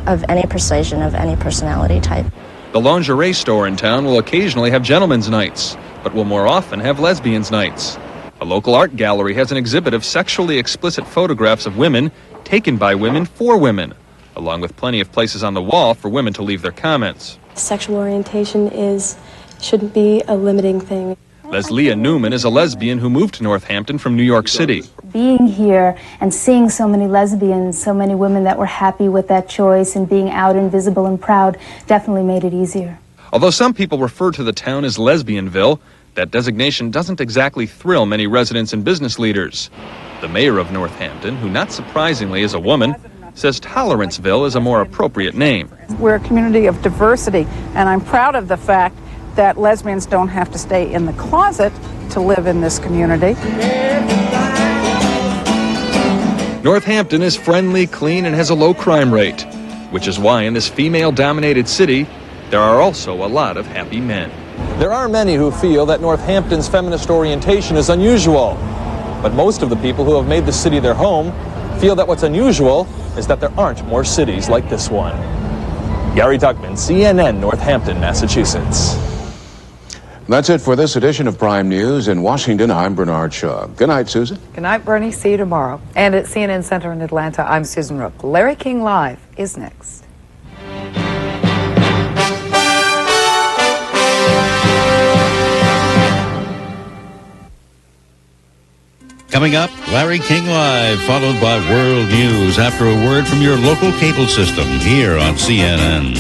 of any persuasion, of any personality type. The lingerie store in town will occasionally have gentlemen's nights, but will more often have lesbians' nights. A local art gallery has an exhibit of sexually explicit photographs of women taken by women for women, along with plenty of places on the wall for women to leave their comments. Sexual orientation shouldn't be a limiting thing. Leslia Newman is a lesbian who moved to Northampton from New York City. Being here and seeing so many lesbians, so many women that were happy with that choice and being out and visible and proud definitely made it easier. Although some people refer to the town as Lesbianville, that designation doesn't exactly thrill many residents and business leaders. The mayor of Northampton, who not surprisingly is a woman, says Toleranceville is a more appropriate name. We're a community of diversity, and I'm proud of the fact that lesbians don't have to stay in the closet to live in this community. Northampton is friendly, clean, and has a low crime rate, which is why in this female-dominated city, there are also a lot of happy men. There are many who feel that Northampton's feminist orientation is unusual. But most of the people who have made the city their home feel that what's unusual is that there aren't more cities like this one. Gary Tuckman, CNN, Northampton, Massachusetts. That's it for this edition of Prime News. In Washington, I'm Bernard Shaw. Good night, Susan. Good night, Bernie. See you tomorrow. And at CNN Center in Atlanta, I'm Susan Rook. Larry King Live is next. Coming up, Larry King Live, followed by World News after a word from your local cable system here on CNN.